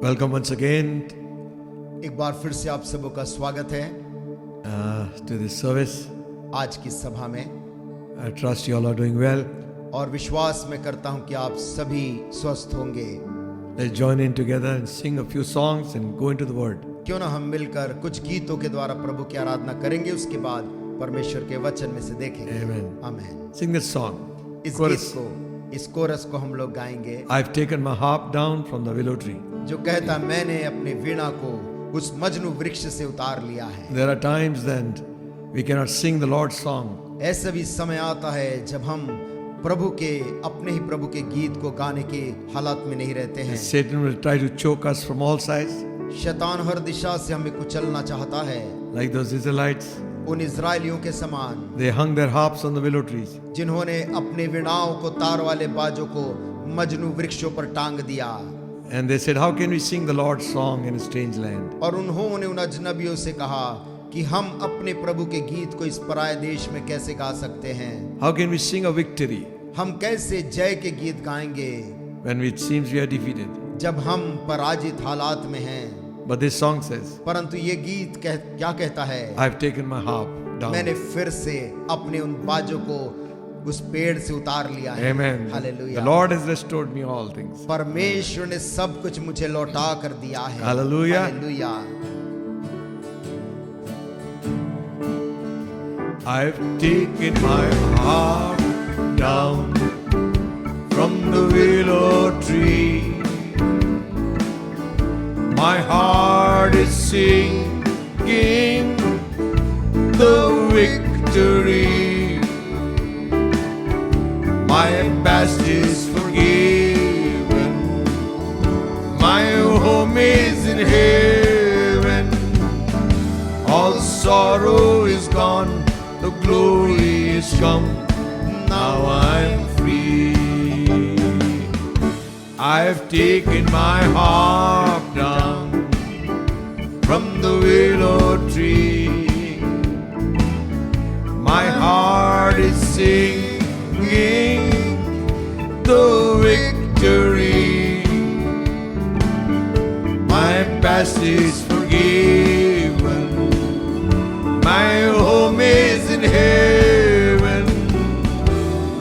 Welcome once again एक बार फिर से आप सबों का स्वागत है to this service. आज की सभा में। I trust you all are doing well. और विश्वास मैं करता हूं कि आप सभी स्वस्थ होंगे। Let's join in together and sing a few songs and go into the Word. क्यों ना हम मिलकर कुछ गीतों के द्वारा प्रभु की आराधना करेंगे, उसके बाद परमेश्वर के वचन में से देखेंगे। Amen. आमीन। Sing this song. इस Chorus. गीत को, इस कोरस को हम लोग गाएंगे, I've taken my harp down from the willow tree. जो कहता मैंने अपने वीणा को उस मजनू वृक्ष से उतार लिया है। There are times then we cannot sing the Lord's song. ऐसा भी समय आता है जब हम प्रभु के, अपने ही प्रभु के गीत को गाने के हालात में नहीं रहते हैं। Satan will try to choke us from all sides, शैतान हर दिशा से हमें कुचलना चाहता है। like those Israelites. उन इजरायलियों के समान They hung their harps on the willow trees. जिन्होंने अपने वीणाओं को, तार वाले बाजों को मजनू वृक्षों पर टांग दिया। And they said, how can we sing the Lord's song in a strange land? और उन्होंने उन अजनबियों से कहा कि हम अपने प्रभु के गीत को इस पराये देश में कैसे गा सकते हैं? How can we sing a victory हम कैसे जय के गीत गाएंगे when it seems we are defeated? जब हम पराजित हालात में हैं? But this song says, परंतु ये गीत क्या कहता है? I've taken my harp down. मैंने फिर से अपने उन बाजों को उस पेड़ से उतार लिया है। Amen. Hallelujah. The Lord has restored me all things. परमेश्वर ने सब कुछ मुझे लौटा कर दिया है। Hallelujah. Hallelujah. I've taken my harp down from the willow tree. My heart is singing the victory. My past is forgiven. My home is in heaven. All sorrow is gone. The glory is come. Now I'm free. I've taken my harp down from the willow tree. My heart is singing the victory. My past is forgiven. My home is in heaven.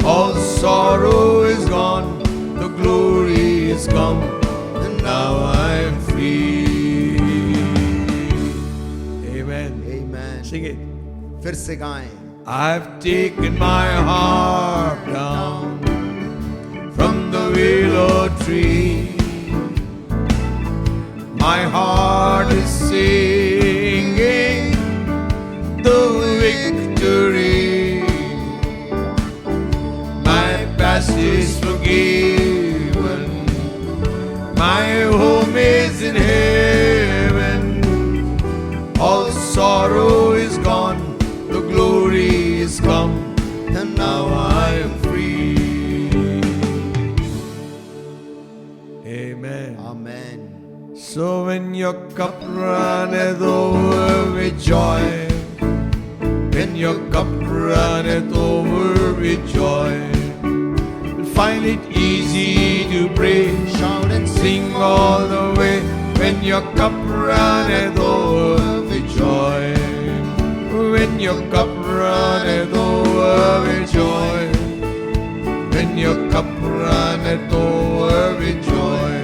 All sorrow is gone. The glory is come. And now I'm free. Amen. Amen. Sing it. फिर से गाएं। I've taken my harp down from the willow tree. My heart is singing the victory. My past is forgiven. My home is in heaven. All sorrow is gone. The glory is come, and now I am free. Amen. Amen. So when your cup runneth over with joy, when your cup runneth over with joy, find it easy to pray, shout and sing all the way. When your cup runneth over with joy, when your cup runneth over with joy, when your cup runneth over with joy,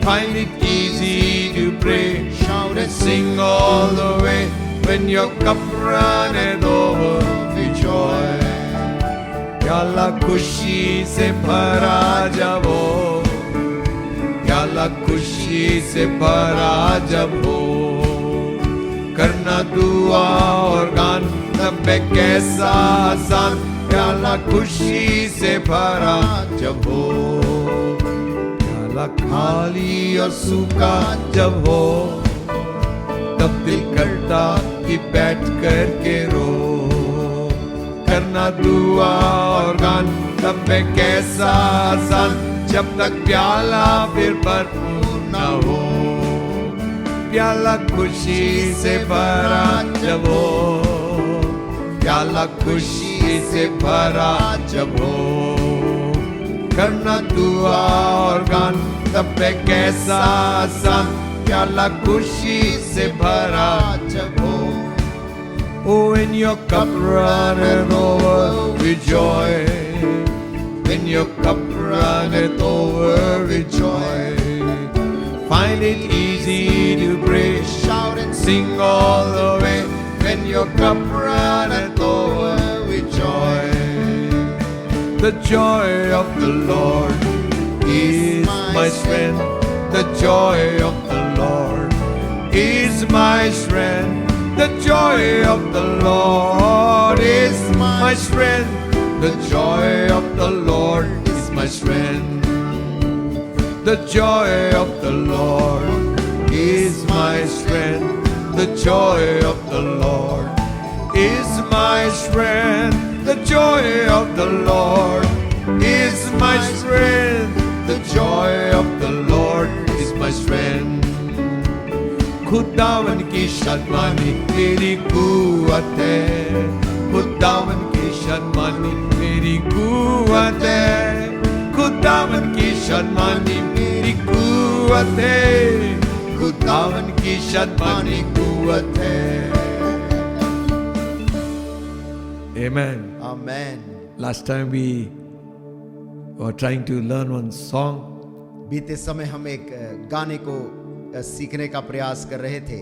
find it easy to pray, shout and sing all the way. When your cup runneth over with joy, प्याला खुशी से भरा जब हो, प्याला खुशी से भरा जब हो, करना दुआ और गान तब कैसा आसान, प्याला खुशी से भरा जब हो, प्याला खाली और सूखा जब हो, तब दिल करता कि बैठ कर के रो, करना दुआ और गान तब कैसा आसान, जब तक प्याला फिर भरपूर न हो, प्याला खुशी से भरा जब हो, प्याला खुशी से भरा जब हो, करना दुआ और गान तब पे कैसा आसान प्याला खुशी से भरा जब हो Oh, when your cup runneth over with joy, when your cup runneth over with joy, find it easy to pray, shout and sing all the way. When your cup runneth over with joy, the joy of the Lord is my strength. The joy of the Lord is my strength. The joy of the Lord is my strength. The joy of the Lord is my strength. The joy of the Lord is my strength. The joy of the Lord is my strength. The joy of the Lord is my strength. The joy of the Lord is my strength. खुदावन की शर्मानी मेरी कुव्वत है, खुदावन की शर्मानी मेरी कुव्वत है, खुदावन की शर्मानी मेरी कुव्वत है, खुदावन की शर्मानी कुव्वत है. Amen. Amen. Last time we were trying to learn one song. बीते समय हम एक गाने को सीखने का प्रयास कर रहे थे.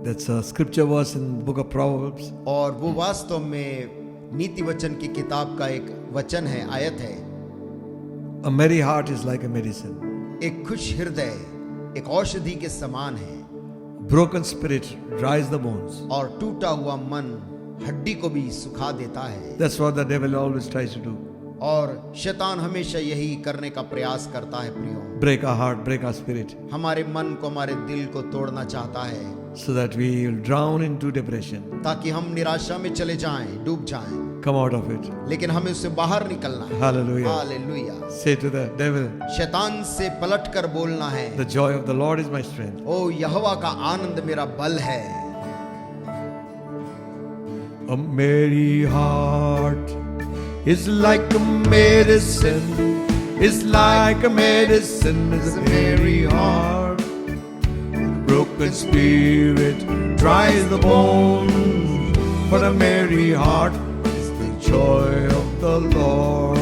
That's a scripture verse in the book of Proverbs. और वो वास्तव में नीति वचन की किताब का एक वचन है, आयत है. A merry heart is like a medicine. एक खुश हृदय एक औषधि के समान है. Broken spirit dries the bones. और टूटा हुआ मन हड्डी को भी सुखा देता है. That's what the devil always tries to do. और शैतान हमेशा यही करने का प्रयास करता है प्रियो. Break our heart, break our spirit, हमारे मन को, हमारे दिल को तोड़ना चाहता है, so that we will drown into depression. ताकि हम निराशा में चले जाएं, डूब जाएं. Come out of it. लेकिन हमें उससे बाहर निकलना है. Hallelujah. Hallelujah. Say to the devil, शैतान से पलट कर बोलना है, the joy of the Lord is my strength. ओ यहोवा का आनंद मेरा बल है. A merry heart is like a medicine, is like a medicine, is a merry heart. Broken spirit dries the bones, but a merry heart is the joy of the Lord.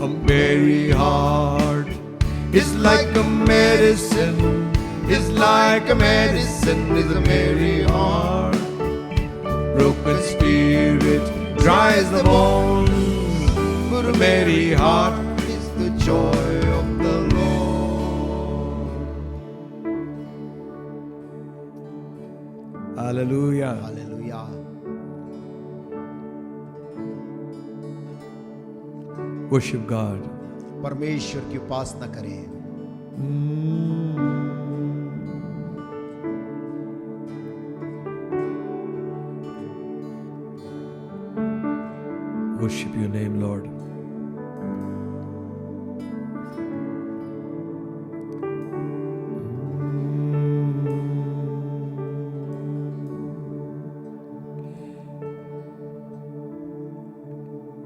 A merry heart is like a medicine, is like a medicine, is a merry heart. Broken spirit dries the bones, but a merry heart is the joy of the Lord. Hallelujah. Hallelujah. Worship God. परमेश्वर की उपासना करें. Worship your name, Lord.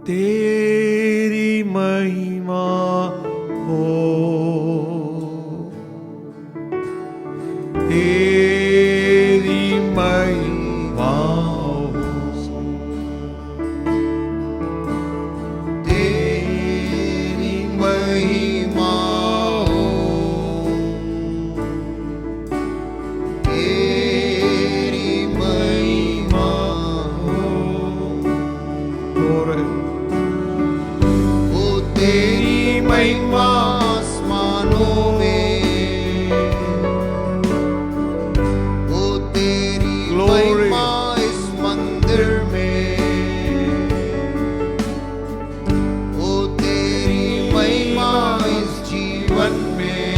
तेरी महिमा हो, तेरी महिमा हो, तेरी महिमा हो, तेरी महिमा हो. तेरी महिमा आसमानों में, ओ तेरी महिमा इस मंदिर में, ओ तेरी महिमा इस जीवन में.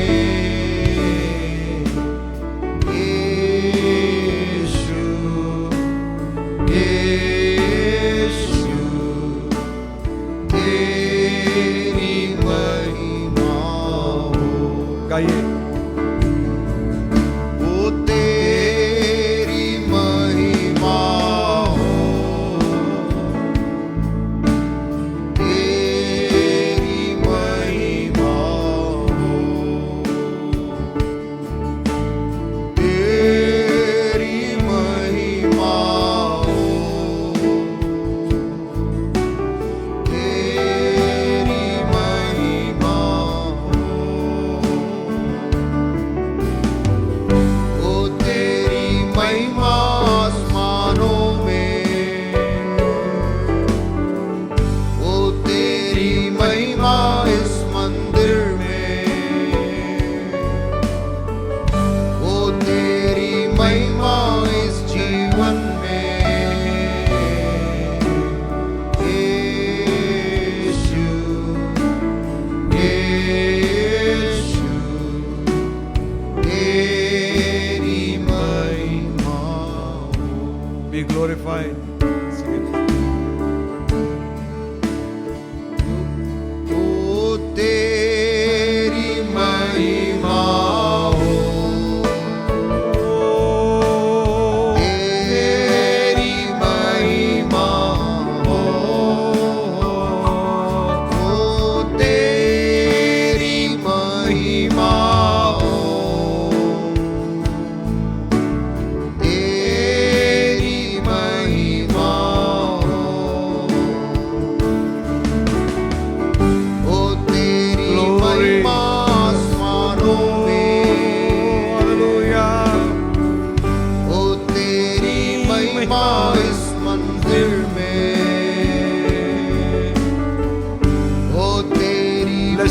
यीशु, यीशु, तेरी महिमा हो. गाइए. ओ तेरी महिमा हो, तेरी महिमा हो,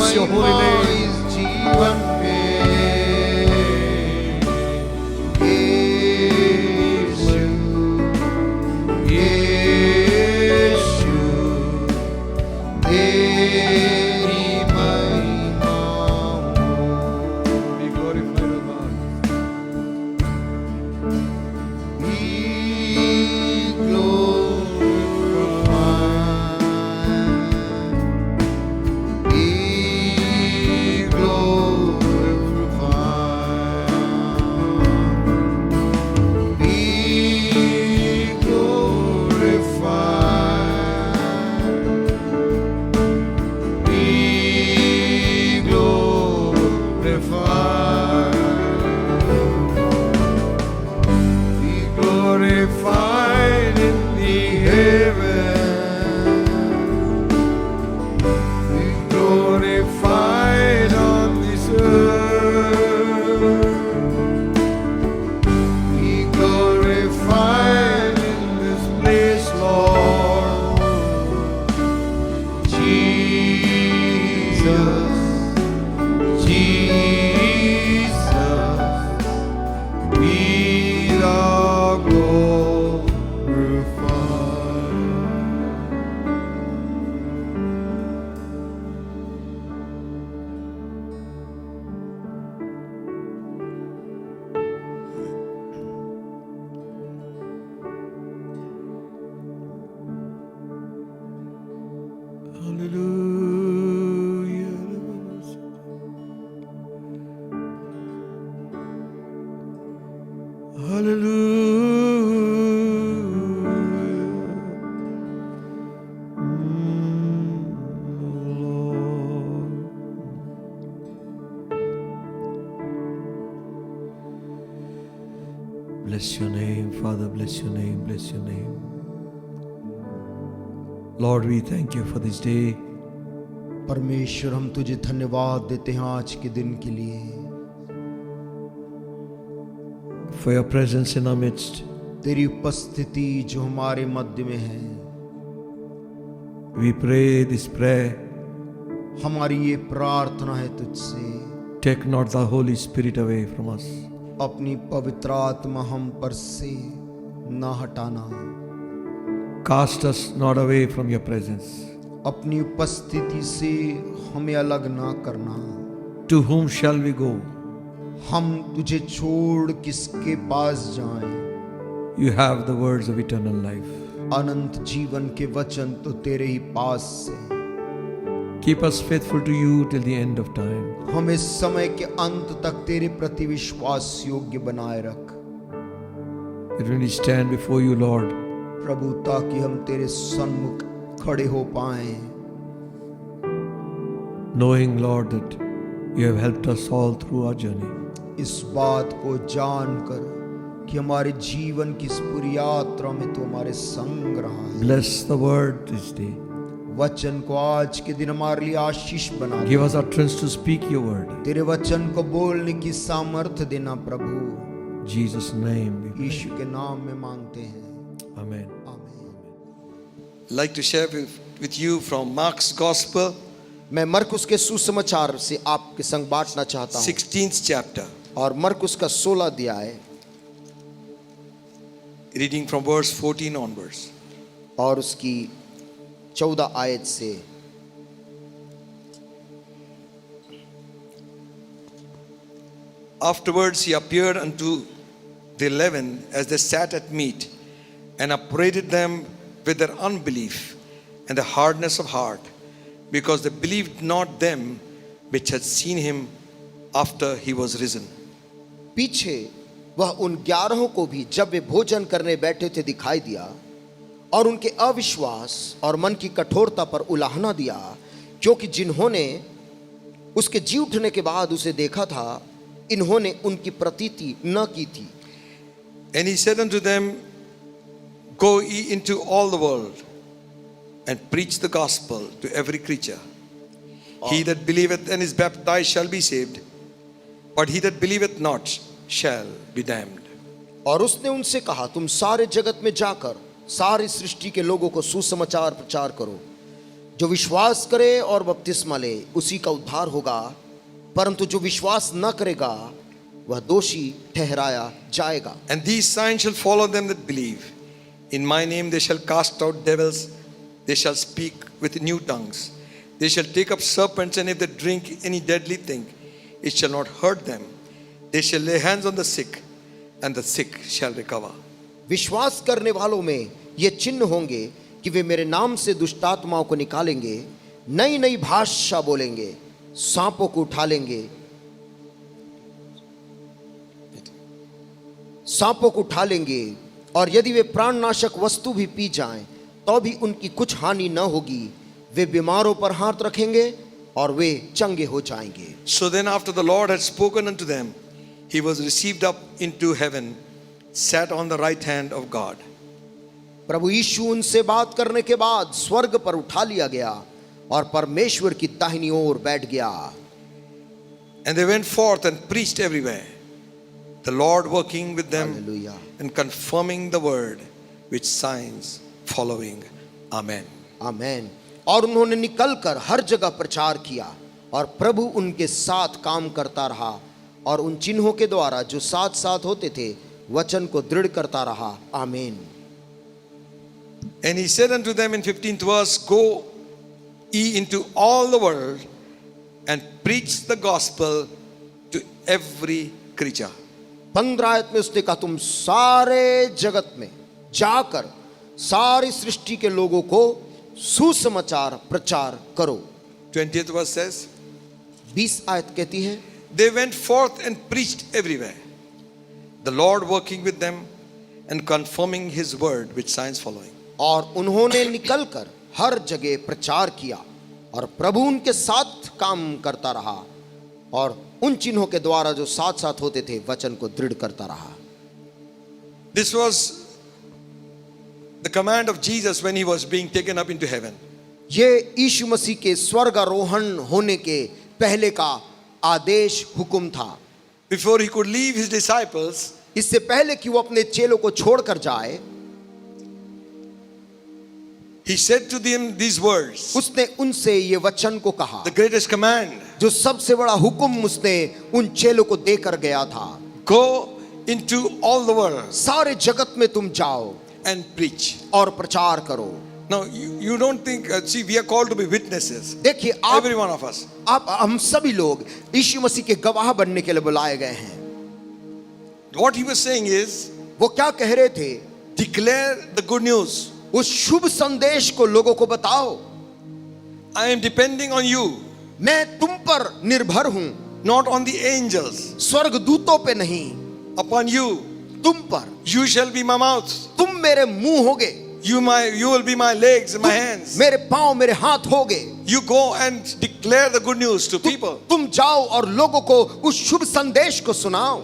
bless your holy name. इस जीवन में यीशु, यीशु, तेरी महिमा Be glorified, O God. be glorified, be glorified, be glorified, be glorified. Be glorified in the heavens. Be glorified on this earth. Be glorified in this place, Lord. Jesus, Jesus, be thou glorified. Bless your name, Father, bless your name, bless your name. Lord, we thank you for this day. परमेश्वर हम तुझे धन्यवाद देते हैं आज के दिन के लिए, For your presence in our midst. तेरी उपस्थिति जो हमारे मध्य में है। We pray this prayer. हमारी ये प्रार्थना है तुझसे, Take not the Holy Spirit away from us. अपनी पवित्र आत्मा हम पर से ना हटाना, Cast us not away from your presence. अपनी उपस्थिति से हमें अलग ना करना। To whom shall we go? हम तुझे छोड़ किसके पास जाएं? You have the words of eternal life. अनंत जीवन के वचन तो तेरे ही पास से। Keep us faithful to you till the end of time. हमें समय के अंत तक तेरे प्रति विश्वास योग्य बनाए रख That when we stand before you, Lord, प्रभु, ताकि हम तेरे सन्मुख खड़े हो पाएं, knowing, Lord, that you have helped us all through our journey. इस बात को जानकर कि हमारे जीवन की इस पूरी यात्रा में तू हमारे संग रहा है। Bless the word this day. वचन को आज के दिन हमारे लिए आशीष बना दे। Give us utterance to speak your word. तेरे वचन को बोलने की सामर्थ्य देना प्रभु, In Jesus' name we pray. यीशु के नाम में मांगते हैं, Amen. आमीन। I'd like to share with you from Mark's Gospel, मैं मरकुस के सुसमाचार से आपके संग बांटना चाहता हूँ 16th chapter, और मरकुस का 16 अध्याय reading from verse 14 onwards. और उसकी 14 आयत से। Afterwards he appeared unto the 11 as they sat at meat, and upbraided them with their unbelief and the hardness of heart, because they believed not them which had seen him after he was risen. पीछे वह उन 11 को भी जब वे भोजन करने बैठे थे दिखाई दिया, और उनके अविश्वास और मन की कठोरता पर उलाहना दिया, क्योंकि जिन्होंने उसके जी उठने के बाद उसे देखा था, इन्होंने उनकी प्रतीति न की थी। And he said unto them, Go ye into all the world and preach the gospel to every creature. He that believeth and is baptized shall be saved, but he that believeth not shall be damned. और उसने उनसे कहा, तुम सारे जगत में जाकर सारी सृष्टि के लोगों को सुसमाचार प्रचार करो। जो विश्वास करे और बपतिस्मा ले उसी का उद्धार होगा, परंतु जो विश्वास न करेगा वह दोषी ठहराया जाएगा। And these signs shall follow them that believe. In my name they shall cast out devils. They shall speak with new tongues. They shall take up serpents, and if they drink any deadly thing, it shall not hurt them. They shall lay hands on the sick, and the sick shall recover. विश्वास करने वालों में ये चिन्ह होंगे कि वे मेरे नाम से दुष्टात्माओं को निकालेंगे, नई नई भाषा बोलेंगे, सांपों को उठा लेंगे, और यदि वे प्राणनाशक वस्तु भी पी जाएं तो भी उनकी कुछ हानि न होगी। वे बीमारों पर हाथ रखेंगे और वे चंगे हो जाएंगे। So then after the Lord had spoken unto them, he was received up into heaven, sat on the right hand of God. प्रभु यीशु उनसे बात करने के बाद स्वर्ग पर उठा लिया गया और परमेश्वर की दाहिनी ओर बैठ गया। And they went forth and preached everywhere, the Lord working with them hallelujah, and confirming the word with signs following. Amen. आमेन। और उन्होंने निकलकर हर जगह प्रचार किया और प्रभु उनके साथ काम करता रहा और उन चिन्हों के द्वारा जो साथ साथ होते थे वचन को दृढ़ करता रहा। आमीन। And he said unto them in 15th verse, go ye into all the world and preach the gospel to every creature. 15 आयत में उसने कहा तुम सारे जगत में जाकर सारी सृष्टि के लोगों को सुसमाचार प्रचार करो। 20th verse says, 20 आयत कहती है they went forth and preached everywhere, the Lord working with them and confirming his word with signs following. और उन्होंने निकलकर हर जगह प्रचार किया और प्रभु उनके साथ काम करता रहा और उन चिन्हों के द्वारा जो साथ साथ होते थे वचन को दृढ़ करता रहा। This was the command of Jesus when he was being taken up into heaven. ये यीशु मसीह के स्वर्गारोहण होने के पहले का आदेश हुक्म था। Before he could leave his disciples, इससे पहले कि वो अपने चेलों को छोड़कर जाए he said to them these words, उसने उनसे ये वचन को कहा, the greatest command, जो सबसे बड़ा हुक्म उसने उन चेलों को देकर गया था, go into all the world सारे जगत में तुम जाओ and preach. और प्रचार करो। Now you don't think, see, we are called to be witnesses, देखिए आप every one of us. हम सभी लोग यीशु मसीह के गवाह बनने के लिए बुलाए गए हैं। What he was saying is, वो क्या कह रहे थे? declare the good news. उस शुभ संदेश को लोगों को बताओ। I am depending on you, मैं तुम पर निर्भर हूं, not on the angels, स्वर्गदूतों पे नहीं, upon you. तुम पर। You shall be my mouth, तुम मेरे मुंह होगे, you will be my legs and my hands. मेरे पांव मेरे हाथ होगे। You go and declare the good news to people. तुम जाओ और लोगों को उस शुभ संदेश को सुनाओ।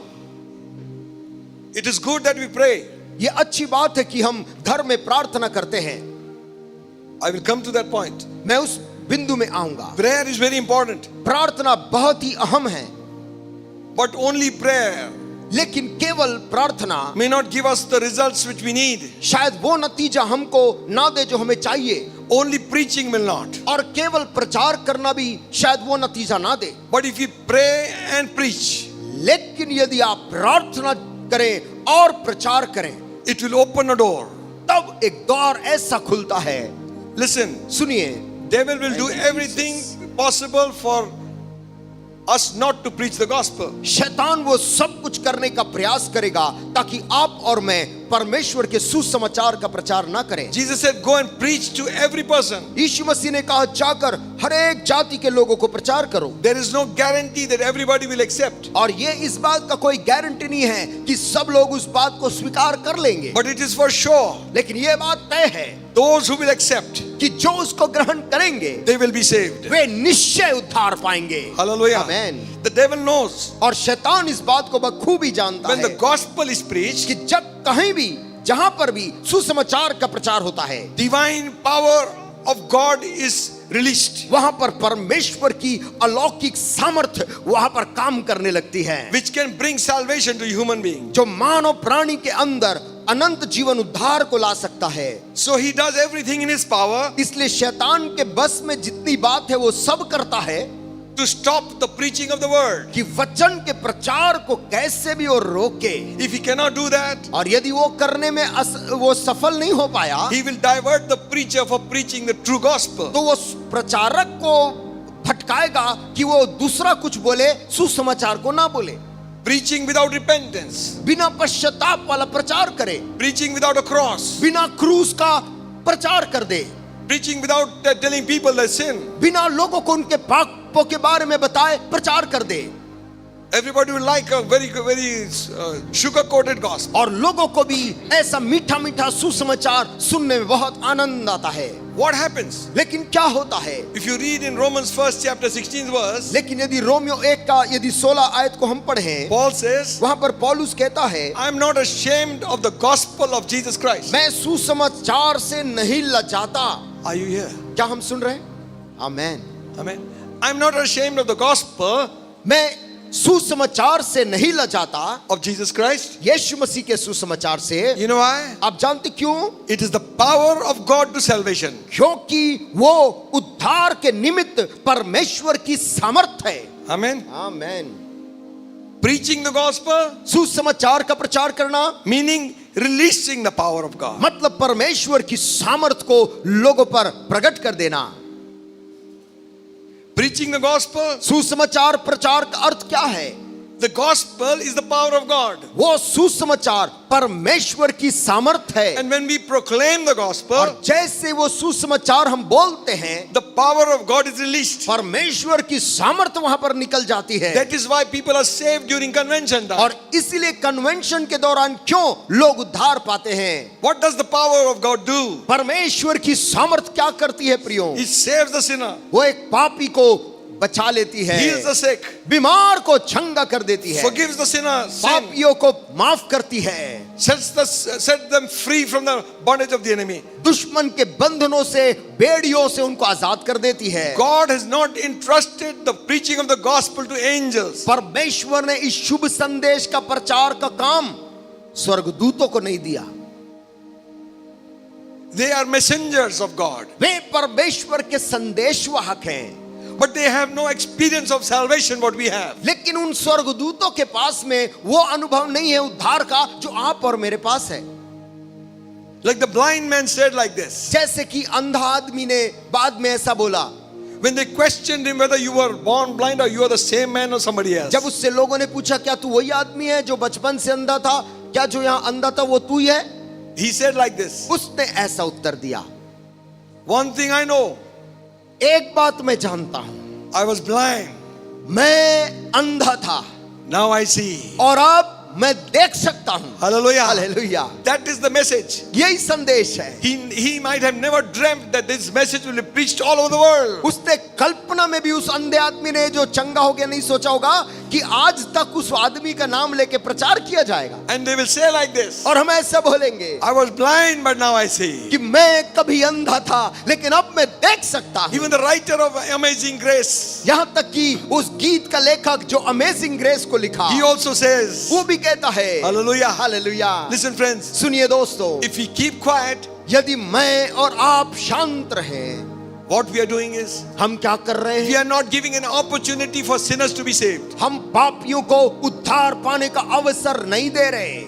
It is good that we pray. ये अच्छी बात है कि हम घर में प्रार्थना करते हैं। I will come to that point. मैं उस बिंदु में आऊंगा। Prayer is very important, प्रार्थना बहुत ही अहम है, but only prayer लेकिन केवल प्रार्थना may not give us the results which we need. शायद वो नतीजा हमको ना दे जो हमें चाहिए, Only preaching will not. और केवल प्रचार करना भी शायद वो नतीजा ना दे। But if you pray and preach, लेकिन यदि आप प्रार्थना करें और प्रचार करें, it will open a door. तब एक द्वार ऐसा खुलता है। Listen, सुनिए, devil will do everything possible for us not to preach the gospel. शैतान वो सब कुछ करने का प्रयास करेगा ताकि आप और मैं परमेश्वर के सुसमाचार का प्रचार ना करें। Jesus said, go and preach to every person. यीशु मसीह ने कहा जाकर हर एक जाति के लोगों को प्रचार करो। There is no guarantee that everybody will accept. और ये इस बात का कोई गारंटी नहीं है कि सब लोग उस बात को स्वीकार कर लेंगे, But it is for sure, लेकिन ये बात तय है those who will accept, कि जो उसको ग्रहण करेंगे they will be saved. वे निश्चय उद्धार पाएंगे। Hallelujah. Amen. The devil knows और शैतान इस बात को बखूबी जानता when है the gospel is preached, कि जब कहीं भी जहां पर भी सुसमाचार का प्रचार होता है, divine power of God is released, वहां पर परमेश्वर की अलौकिक सामर्थ्य वहां पर काम करने लगती है, which can bring salvation to human being. जो मानव प्राणी के अंदर अनंत जीवन उद्धार को ला सकता है। So he does everything in his power इसलिए शैतान के बस में जितनी बात है वो सब करता है to stop the preaching of the word. कि वचन के प्रचार को कैसे भी वो रोके। If he cannot do that, और यदि वो करने में वो सफल नहीं हो पाया he will divert the preacher for preaching the true gospel. तो वो प्रचारक को भटकाएगा कि वो दूसरा कुछ बोले, सुसमाचार को ना बोले। Preaching without repentance, बिना पश्चाताप वाला प्रचार करे, preaching without a cross, बिना क्रूस का प्रचार कर दे, preaching without telling people their sin. बिना लोगों को उनके पापों के बारे में बताए प्रचार कर दे। Everybody will like a very sugar-coated gospel. और लोगों को भी ऐसा मीठा मीठा सुसमाचार सुनने में बहुत आनंद आता है। What happens? लेकिन क्या होता है? If you read in Romans 1st chapter 16th verse, लेकिन यदि रोमियो 1 का यदि 16 आयत को हम पढ़ें, Paul says, वहां पर पौलुस कहता है, I am not ashamed of the gospel of Jesus Christ. मैं सुसमाचार से नहीं लजाता। Are you here? क्या हम सुन रहे हैं? आमेन। Amen. I am not ashamed of the gospel मैं सुसमाचार से नहीं लजाता of Jesus Christ. यीशु मसीह के सुसमाचार से। You know why? आप जानते क्यों? It is the power of God to salvation. क्योंकि वो उद्धार के निमित्त परमेश्वर की सामर्थ है। Amen. Amen. Preaching the gospel, सुसमाचार का प्रचार करना meaning releasing the power of God. मतलब परमेश्वर की सामर्थ को लोगों पर प्रकट कर देना। Preaching the gospel, सुसमाचार प्रचार का अर्थ क्या है? the gospel is the power of God. वो सुसमाचार परमेश्वर की सामर्थ है। And when we proclaim the और gospel, जैसे वो सुसमाचार हम बोलते हैं, the power of God is released. परमेश्वर की सामर्थ वहां पर निकल जाती है। That is why people are saved during convention time. और इसीलिए कन्वेंशन के दौरान क्यों लोग उद्धार पाते हैं? What does the power of God do? परमेश्वर की सामर्थ क्या करती है प्रियो? He saves the sinner, वो एक पापी को बचा लेती है, heals the sick, बीमार को चंगा कर देती है, forgives the sinner, sin, पापियों को माफ करती है, set them free from the bondage of the enemy. दुश्मन के बंधनों से, बेड़ियों से उनको आजाद कर देती है। God has not entrusted the preaching of the gospel to angels. परमेश्वर ने इस शुभ संदेश का प्रचार का काम स्वर्गदूतों को नहीं दिया। They are messengers of God, वे परमेश्वर के संदेशवाहक हैं, but they have no experience of salvation what we have. लेकिन उन स्वर्गदूतों के पास में वो अनुभव नहीं है उद्धार का जो आप और मेरे पास है। Like the blind man said like this, जैसे कि अंधा आदमी ने बाद में ऐसा बोला, when they questioned him whether you were born blind or you are the same man or somebody else. जब उससे लोगों ने पूछा क्या तू वही आदमी है जो बचपन से अंधा था, क्या जो यहाँ अंधा था वो तू ही है? He said like this, उसने ऐसा उत्तर दिया, one thing I know, एक बात मैं जानता हूं, I was blind, मैं अंधा था now I see. और अब मैं देख सकता हूं। Hallelujah. Hallelujah. That is the message. यही संदेश है। He might have never dreamt that this message will be preached all over the world. उसने कल्पना में भी उस अंधे आदमी ने जो चंगा हो गया नहीं सोचा होगा कि आज तक उस आदमी का नाम लेके प्रचार किया जाएगा। And they will say like this, और हम ऐसा बोलेंगे I was blind but now I see. कि मैं कभी अंधा था लेकिन अब मैं देख सकता हूं। Even the writer of Amazing Grace, यहां तक कि उस गीत का लेखक जो अमेजिंग ग्रेस को लिखा, he also says, वो भी कहता है Hallelujah. हालेलुया। Listen friends, सुनिए दोस्तों, if we keep quiet, यदि मैं और आप शांत रहें, what we are doing is, हम क्या कर रहे we हैं? are not giving an opportunity for sinners to be saved. हम पापियों को उद्धार पाने का अवसर नहीं दे रहे।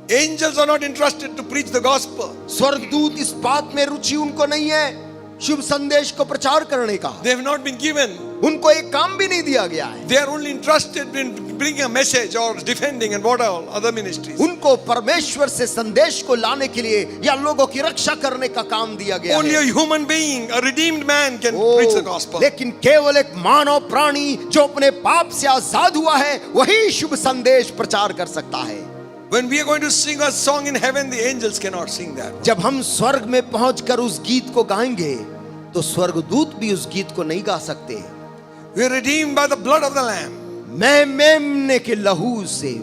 Angels are not entrusted to preach the gospel. स्वर्गदूत इस बात में रुचि उनको नहीं है शुभ संदेश को प्रचार करने का। They have not been given. उनको एक काम भी नहीं दिया गया है। They are only entrusted in bringing a message or defending and what all other ministries. उनको परमेश्वर से संदेश को लाने के लिए या लोगों की रक्षा करने का काम दिया गया Only है। a human being, a redeemed man can preach the gospel. लेकिन केवल एक मानव प्राणी जो अपने पाप से आजाद हुआ है वही शुभ संदेश प्रचार कर सकता है। When we are going to sing a song in heaven, the angels cannot sing that. जब हम स्वर्ग में पहुंचकर उस गीत को गाएंगे तो स्वर्गदूत भी उस गीत को नहीं गा सकते। We are redeemed by the blood of the Lamb. मैं मेमने के लहू से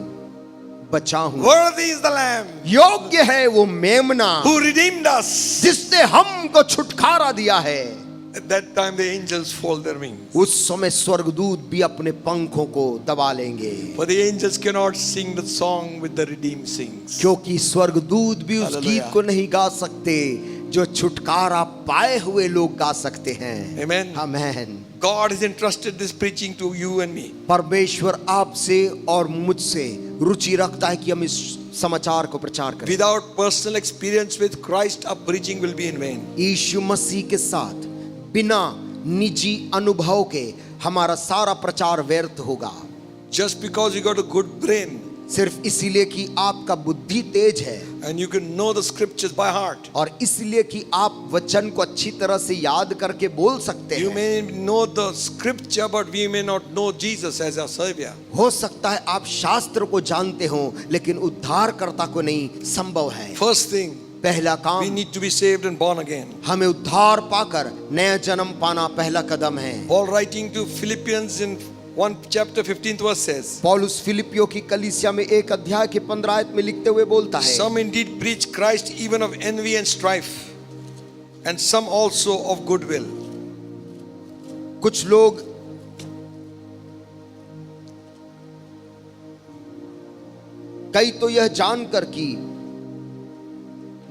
बचा हूं। Worthy is the Lamb योग्य है वो मेमना who redeemed us. जिसने हमको छुटकारा दिया है। At that time the angels fold their wings. उस समय स्वर्गदूत भी अपने पंखों को दबा लेंगे, For the angels cannot sing the song with the redeemed sings. क्योंकि स्वर्गदूत भी उस Hallelujah. गीत को नहीं गा सकते जो छुटकारा पाए हुए लोग गा सकते हैं। Amen. Amen. God has entrusted this preaching to you and me. परमेश्वर आपसे और मुझसे रुचि रखता है कि हम इस समाचार को प्रचार करें। Without personal experience with Christ, our preaching will be in vain. यीशु मसीह के साथ बिना निजी अनुभव के हमारा सारा प्रचार व्यर्थ होगा। Just because you got a good brain सिर्फ इसीलिए कि आपका बुद्धि तेज है and you can know the scriptures by heart. और इसलिए कि आप वचन को अच्छी तरह से याद करके बोल सकते You हैं। may know the scripture, but we may not know Jesus as our Savior. हो सकता है आप शास्त्र को जानते हो लेकिन उद्धारकर्ता को नहीं संभव है। First thing, पहला we काम, need to be saved and born again. हमें उद्धार पाकर नया जन्म पाना पहला कदम है। Paul writing to Philippians in 1 chapter 15th verse says, पौलुस फिलिपियों की कलीसिया में 1 अध्याय के 15 आयत में लिखते हुए बोलता है, some indeed preach Christ even of envy and strife, and some also of goodwill. कुछ लोग कई तो यह जानकर कि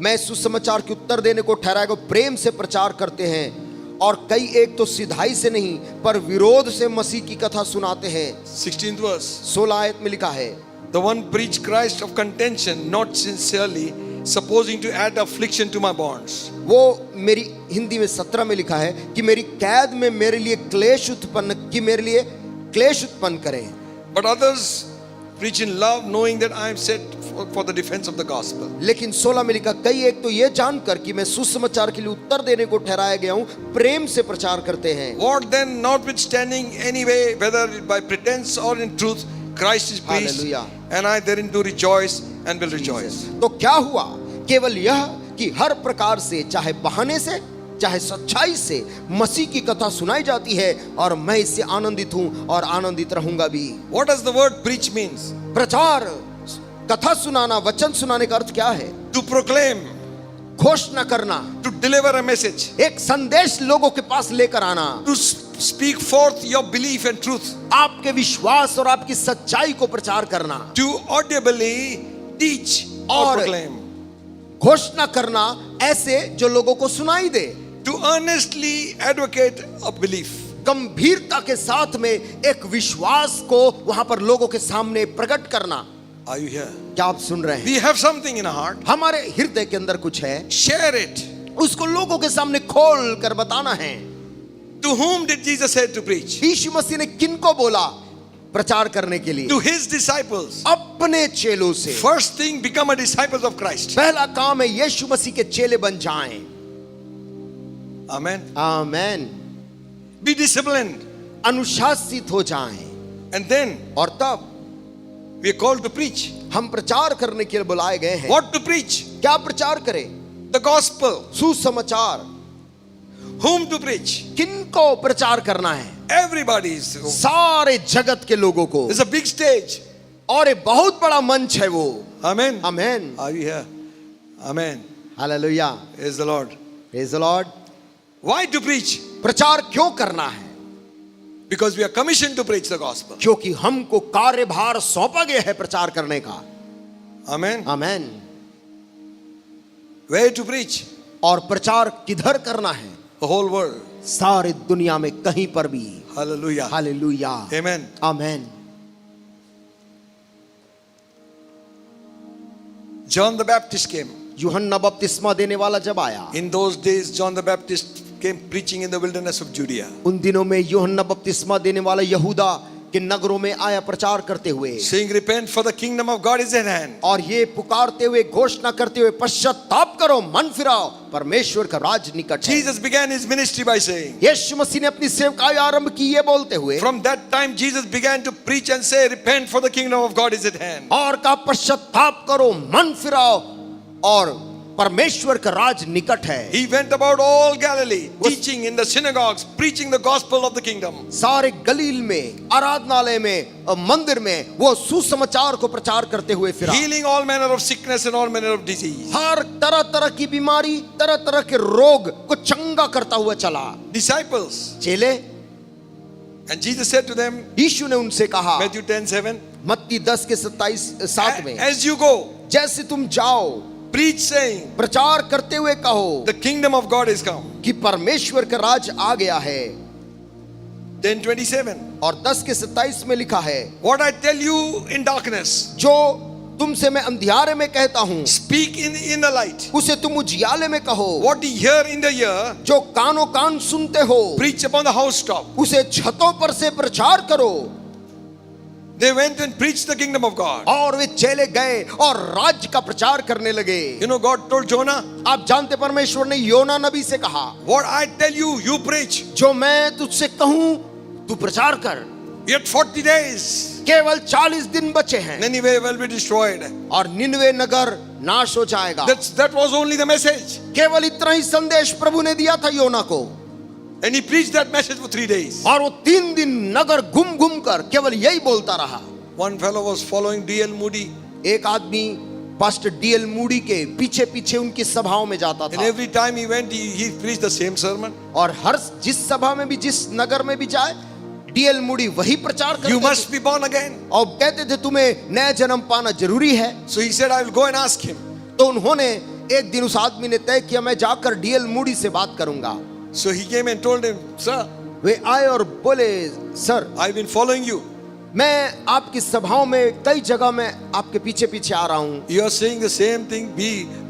मैं सुसमाचार के उत्तर देने को ठहराए को प्रेम से प्रचार करते हैं, और कई एक तो सिधाई से नहीं पर विरोध से मसीह की कथा सुनाते हैं। 16th verse, 16 आयत में लिखा है, the one preach Christ of contention, not sincerely, supposing to add affliction to my bonds. वो मेरी हिंदी में 17 में लिखा है कि मेरी कैद में मेरे लिए क्लेश उत्पन्न करें। But others preach in love, knowing that I am set for the defense of the gospel. लेकिन 16 में लिखा, कई एक तो ये जानकर कि मैं सुसमाचार के लिए उत्तर देने को ठहराया गया हूं, प्रेम से प्रचार करते हैं। What then, notwithstanding anyway, whether by pretense or in truth, Christ is preached, Hallelujah. and I therein do rejoice and will rejoice. तो क्या हुआ? केवल यह कि हर प्रकार से, चाहे बहाने से चाहे सच्चाई से मसीह की कथा सुनाई जाती है, और मैं इससे आनंदित हूं और आनंदित रहूंगा भी। What does the word preach means? प्रचार, कथा सुनाना, वचन सुनाने का अर्थ क्या है? To proclaim, घोषणा करना, to deliver a message, एक संदेश लोगों के पास लेकर आना, to speak forth your belief and truth, आपके विश्वास और आपकी सच्चाई को प्रचार करना, to audibly teach or और proclaim, घोषणा करना ऐसे जो लोगों को सुनाई दे, to earnestly advocate a belief. गंभीरता के साथ में एक विश्वास को वहां पर लोगों के सामने प्रकट करना। Are you here? क्या आप सुन रहे हैं? We have something in our heart. हमारे हृदय के अंदर कुछ है, Share it. उसको लोगों के सामने खोल कर बताना है। To whom did Jesus say to preach? यीशु मसीह ने किनको बोला प्रचार करने के लिए? To his disciples. अपने चेलों से। First thing, become a disciple of Christ. पहला काम है यीशु मसीह के चेले बन जाएं। Amen. आमेन। Be disciplined. अनुशासित हो जाएं, And then और तब we are called to preach. हम प्रचार करने के लिए बुलाए गए हैं। What to preach? क्या प्रचार करें? The gospel. सुसमाचार। Whom to preach? किनको प्रचार करना है? Everybody is. सारे जगत के लोगों को। There's a big stage. और एक बहुत बड़ा मंच है वो। Amen. Amen. Are you here? Amen. Hallelujah. Praise the Lord. Praise the Lord. Why to preach? प्रचार क्यों करना है? Because we are commissioned to preach the gospel. क्योंकि हमको कार्यभार सौंपा गया है प्रचार करने का। Amen. Amen. Where to preach? और प्रचार किधर करना है? The whole world. सारी दुनिया में कहीं पर भी। Hallelujah. Hallelujah. Amen. Amen. John the Baptist came. यूहन्ना बपतिस्मा देने वाला जब आया, In those days, John the Baptist came preaching in the wilderness of Judea, उन दिनों में यूहन्ना बपतिस्मा देने वाला यहूदा के नगरों में आया प्रचार करते हुए, saying, "Repent, for the kingdom of God is at hand." और ये पुकारते हुए, घोषणा करते हुए, पश्चाताप करो, मन फिराओ, परमेश्वर का राज निकट है। Jesus began his ministry by saying, यीशु मसीह ने अपनी सेवकाई आरंभ की ये बोलते हुए, from that time Jesus began to preach and say, "Repent, for the kingdom of God is at hand." और का पश्चाताप करो, मन फिराओ, और परमेश्वर का राज निकट है। He went about all Galilee, teaching in the synagogues, preaching the gospel of the kingdom. सारे गलील में, आराधनालय में, मंदिर में वो सुसमाचार को प्रचार करते हुए फिरा। Healing all manner of sickness and all manner of disease. हर तरह तरह की बीमारी, तरह तरह के रोग को चंगा करता हुआ चला। Disciples. चेले, And Jesus said to them, यीशु ने उनसे कहा, Matthew 10:7, मत्ती 10 के 27 में, as you go, जैसे तुम जाओ, preach saying, प्रचार करते हुए कहो the kingdom of God is come. कि परमेश्वर का राज आ गया है। 10:27, और 10 के 27 में लिखा है, what I tell you in darkness, जो तुमसे मैं अंधियारे में कहता हूं, speak in the light. उसे तुम उजियाले में कहो। What you hear in the ear, जो कानों कान सुनते हो, preach upon the housetop. उसे छतों पर से प्रचार करो। They went and preached the kingdom of God. और वे चले गए और राज्य का प्रचार करने लगे। You know, God told Jonah, आप जानते परमेश्वर ने योना नबी से कहा, what I tell you, you preach. जो मैं तुझसे कहूं तू प्रचार कर। Yet 40 days, केवल 40 दिन बचे हैं Nineveh will be destroyed. और निनवे नगर नाश हो जाएगा। That was only the message. केवल इतना ही संदेश प्रभु ने दिया था योना को। And he preached that message for 3 days. और वो 3 दिन नगर घूम घूम कर केवल यही बोलता रहा। One fellow was following D.L. Moody. एक आदमी पास्टर डीएल मूडी के पीछे पीछे उनकी सभाओं में जाता And था। every time he went, he preached the same sermon. और हर जिस सभा में भी, जिस नगर में भी जाए, डीएल मूडी वही प्रचार करते You थे। must be born again. और कहते थे तुम्हें नया जन्म पाना जरूरी है। So he said, I will go and ask him. तो उन्होंने एक दिन उस आदमी ने तय किया, मैं जाकर डीएल मूडी से बात करूंगा। So he came and told him, sir, वे आए और बोले, sir I've been following you. मैं आपकी सभाओं में कई जगह में आपके पीछे पीछे आ रहा हूं, You are saying the same thing.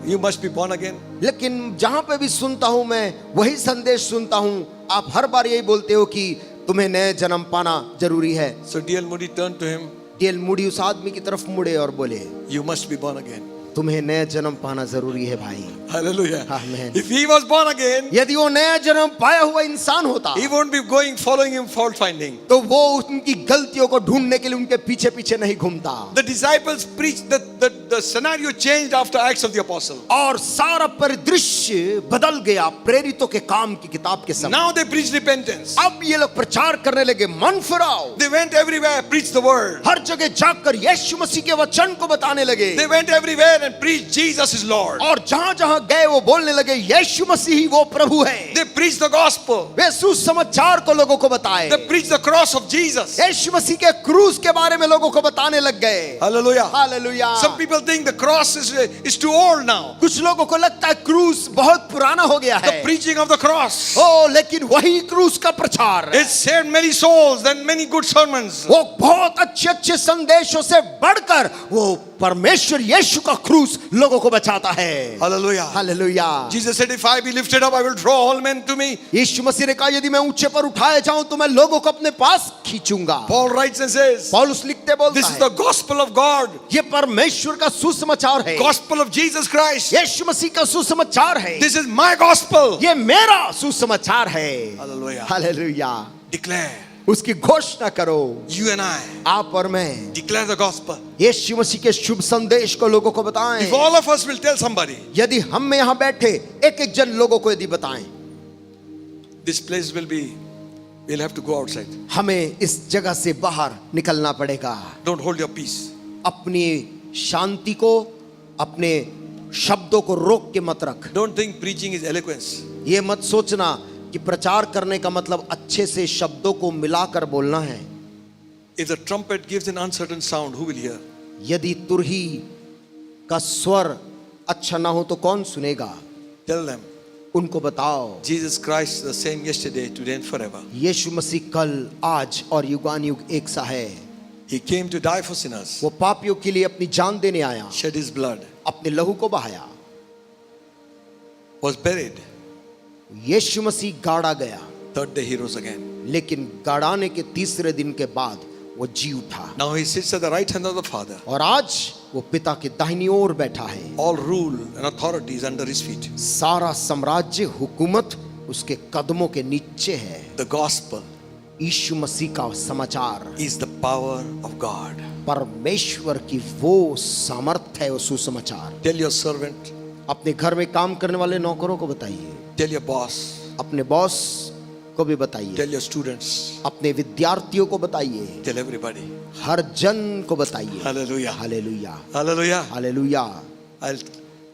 You must be born again. लेकिन जहां पे भी सुनता हूं मैं वही संदेश सुनता हूं। आप हर बार यही बोलते हो कि तुम्हें नए जन्म पाना जरूरी है। So D.L. Moody turned to him, DL Moody उस आदमी की तरफ मुड़े और बोले, you must be born again. तुम्हें नया जन्म पाना जरूरी है भाई। Hallelujah. Amen. If he was born again, यदि वो नया जन्म पाया हुआ इंसान होता he won't be following him fault finding. तो वो उनकी गलतियों को ढूंढने के लिए उनके पीछे पीछे नहीं घूमता। The disciples preached, the scenario changed after Acts of the Apostle. और सारा परिदृश्य बदल गया प्रेरितों के काम की किताब के समय। Now they preach repentance. अब ये लोग प्रचार करने लगे, मन फिराओ। They went everywhere, preached the word. हर जगह जाकर यीशु मसीह के वचन को बताने लगे। They went everywhere and preached Jesus is Lord. और जहां जहां गए वो बोलने लगे, यीशु मसीह ही वो प्रभु है। They preached the gospel. वे सुसमाचार को लोगों को बताए। They preached the cross of Jesus. यीशु मसीह के क्रूस के बारे में लोगों को बताने लग गए। Hallelujah. Hallelujah. Some people think the cross is too old now. कुछ लोगों को लगता है क्रूस बहुत पुराना हो गया The है। preaching of the cross, ओ लेकिन वही क्रूस का प्रचार, it saved many souls and many good sermons. वो बहुत अच्छे अच्छे संदेशों से बढ़कर वो परमेश्वर यीशु का क्रूस लोगों को बचाता है। Hallelujah. Hallelujah. Jesus said, if I be lifted up, I will draw all men to me. यीशु मसीह ने कहा, यदि मैं ऊंचे पर उठाया जाऊं तो मैं लोगों को अपने पास खींचूंगा। Paul writes and says, पौलुस लिखते बोलता this is है, the gospel of God, ये परमेश्वर का सुसमाचार है। gospel of Jesus Christ. यीशु मसीह का सुसमाचार है। This is my gospel. ये मेरा सुसमाचार है। Hallelujah. हालेलुया। Declare. उसकी घोषणा करो। You and I आप और मैं declare the gospel. यीशु मसीह के शुभ संदेश को लोगों को If बताएं। all of us will tell somebody, यदि हम में यहाँ बैठे एक एक जन लोगों को यदि बताएं, this place will be, we'll have to go outside. हमें इस जगह से बाहर निकलना पड़ेगा। Don't hold your peace. अपनी शांति को, अपने शब्दों को रोक के मत रख। Don't think preaching is eloquence. ये मत सोचना कि प्रचार करने का मतलब अच्छे से शब्दों को मिलाकर बोलना है। If the trumpet gives an uncertain sound, who will hear? यदि तुरही का स्वर अच्छा ना हो तो कौन सुनेगा? Tell them, उनको बताओ, Jesus Christ the same yesterday, today and forever. यीशु मसीह कल, आज और युगानुयुग एक सा है। He came to die for sinners, वो पापियों के लिए अपनी जान देने आया, shed his blood, अपने लहू को बहाया। was buried. यीशु मसीह गाड़ा गया, Third day he rose again. लेकिन गाड़ाने के तीसरे दिन के बाद वो जी उठा। Now he sits at the right hand of the Father. और आज वो पिता के दाहिनी ओर बैठा है। All rule and authority is under his feet. सारा साम्राज्य, हुकूमत उसके कदमों के नीचे है। The gospel यीशु मसीह का समाचार is the power of God. परमेश्वर की वो सामर्थ है, वो सुसमाचार। Tell your servant, अपने घर में काम करने वाले नौकरों को बताइए, Tell your boss. अपने बॉस को भी बताइए, Tell your students. अपने विद्यार्थियों को बताइए, Tell everybody. हर जन को बताइए। Hallelujah. Hallelujah, Hallelujah. Hallelujah.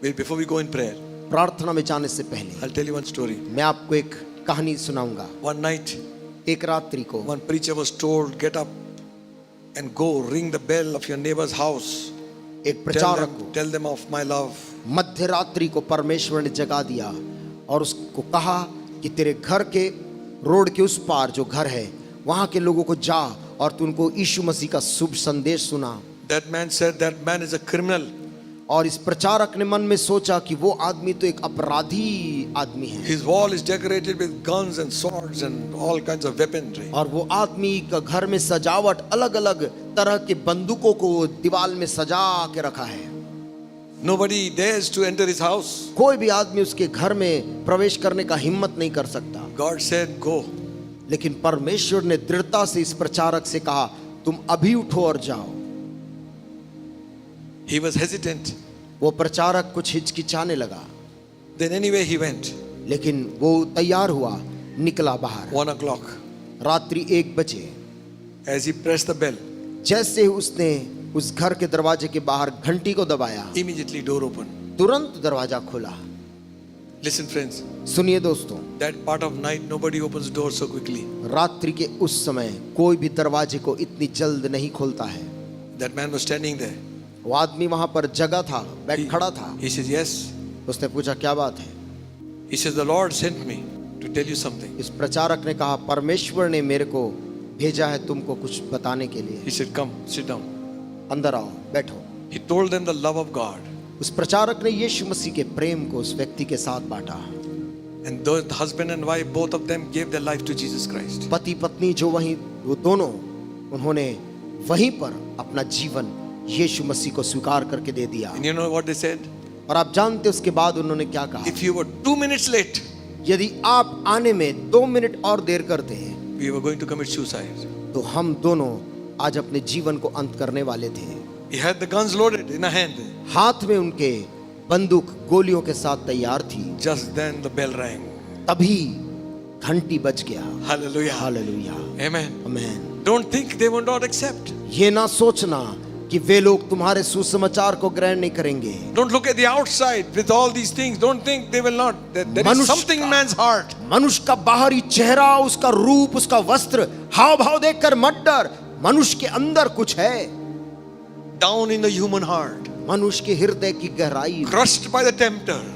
Before we go in prayer, प्रार्थना में जाने से पहले I'll tell you one story. मैं आपको एक कहानी सुनाऊंगा। One night, एक रात्रि को one preacher was told, get up and go ring the bell of your neighbor's house. एक प्रचारक को Tell them of my love. मध्य रात्रि को परमेश्वर ने जगा दिया और उसको कहा कि तेरे घर के रोड के उस पार जो घर है वहां के लोगों को जा और तू उनको यीशु मसीह का शुभ संदेश सुना। That man said that man is a criminal. और इस प्रचारक ने मन में सोचा कि वो आदमी तो एक अपराधी आदमी है His wall is decorated with guns and swords and all kinds of weaponry. और वो आदमी का घर में सजावट अलग अलग तरह के बंदूकों को दीवार में सजा के रखा है। Nobody dares to enter his house. कोई भी आदमी उसके घर में प्रवेश करने का हिम्मत नहीं कर सकता। God said, go. लेकिन परमेश्वर ने दृढ़ता से इस प्रचारक से कहा तुम अभी उठो और जाओ। He was hesitant. वो प्रचारक कुछ हिचकिचाने लगा, Then anyway he went. लेकिन वो तैयार हुआ, निकला बाहर। 1 o'clock. रात्रि 1 बजे As he pressed the bell, जैसे ही उसने उस घर के दरवाजे के बाहर घंटी को दबाया, immediately door opened. तुरंत दरवाजा खुला। Listen friends, सुनिए दोस्तों, that part of night nobody opens doors so quickly. रात्रि के उस समय कोई भी दरवाजे को इतनी जल्द नहीं खोलता है। That man was standing there. वो आदमी वहां पर जगह था, बैठ खड़ा था। He says, yes. उसने पूछा क्या बात है? He says, the Lord sent me to tell you something. इस प्रचारक ने कहा परमेश्वर ने मेरे को भेजा है तुमको कुछ बताने के लिए। He said, come, sit down. अंदर आओ, बैठो। He told them the love of God. उस प्रचारक ने यीशु मसीह के प्रेम को उस व्यक्ति के साथ बांटा। And the husband and wife, both of them gave their life to Jesus Christ. पति पत्नी जो वहीं वो दोनों उन्होंने वहीं पर अपना जीवन यीशु मसीह को स्वीकार करके दे दिया। And you know what they said? और आप जानते उसके बाद उन्होंने क्या कहा? If you were 2 minutes late, यदि आप आने में 2 मिनट और देर करते we were going to commit suicide. तो हम दोनों आज अपने जीवन को अंत करने वाले थे। He had the guns loaded in a hand. हाथ में उनके बंदूक गोलियों के साथ तैयार थी। Just then the bell rang. तभी घंटी बज गया। Hallelujah. Hallelujah, Amen. आमीन। Don't think they will not accept. ये ना सोचना कि वे लोग तुम्हारे सुसमाचार को ग्रहण नहीं करेंगे। Don't look at the outside with all these things. Don't think they will not. There is मनुष्य something in का- man's heart. मनुष्य का बाहरी चेहरा, उसका रूप, उसका वस्त्र, हाव भाव देखकर मत डर। मनुष्य के अंदर कुछ है। Down in the human heart. मनुष्य के हृदय की गहराई में Crushed by the tempter.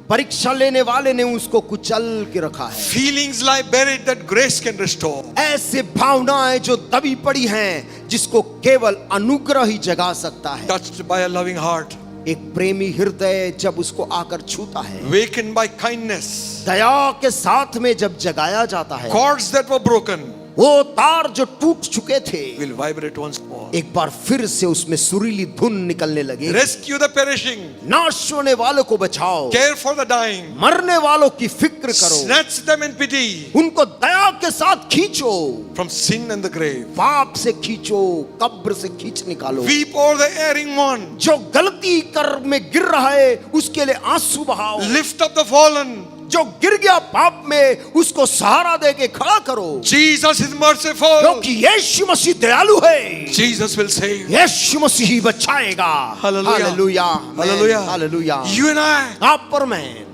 परीक्षा लेने वाले ने उसको कुचल के रखा है। Feelings lie buried that grace can restore. ऐसे भावनाएं जो दबी पड़ी हैं जिसको केवल अनुग्रह ही जगा सकता है। Touched by a loving heart. एक प्रेमी हृदय जब उसको आकर छूता है, Wakened by kindness. दया के साथ में जब जगाया जाता है, Cords that were broken वो तार जो टूट चुके थे will vibrate once more. एक बार फिर से उसमें सुरीली धुन निकलने लगे। Rescue the perishing. नाश होने वालों को बचाओ, Care for the dying. मरने वालों की फिक्र करो, Snatch them in pity उनको दया के साथ खींचो, from sin and the grave. पाप से खींचो, कब्र से खींच निकालो। Weep over the erring one. जो गलती कर में गिर रहा है उसके लिए आंसू बहाओ। Lift up the fallen. जो गिर गया पाप में उसको सहारा दे के खड़ा करो, Jesus is merciful. क्योंकि यीशु मसीह दयालु है। Jesus will save. यीशु मसीह ही बचाएगा। Hallelujah. Hallelujah, Hallelujah. Hallelujah. You and I, आप पर मैं,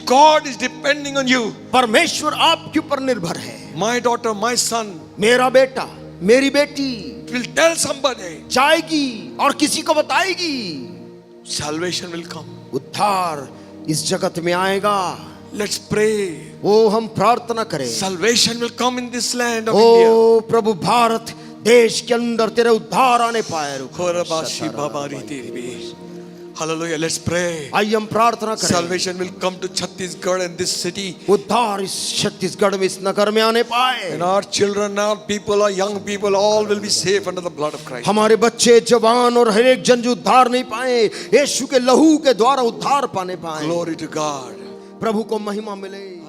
God is depending on you. परमेश्वर आपके ऊपर निर्भर है। My daughter, my son मेरा बेटा, मेरी बेटी will tell somebody. जाएगी और किसी को बताएगी, Salvation will come. उद्धार इस जगत में आएगा। Let's pray. वो हम प्रार्थना करें। Salvation will come in this land of India. ओ प्रभु, भारत देश के अंदर तेरे उद्धार आने पाए। Khorabashi babari teri. Hallelujah. Let's pray. आइए हम प्रार्थना करें। Salvation will come to Chhattisgarh and this city. उद्धार इस छत्तीसगढ़ में, इस नगर में आने पाए। And our children, our people, our young people, all will be safe under the blood of Christ. हमारे बच्चे, जवान और हर एक जन जो उद्धार नहीं पाए, यीशु के लहू के द्वारा उद्धार पाने पाए। Glory to God. प्रभु को महिमा मिले।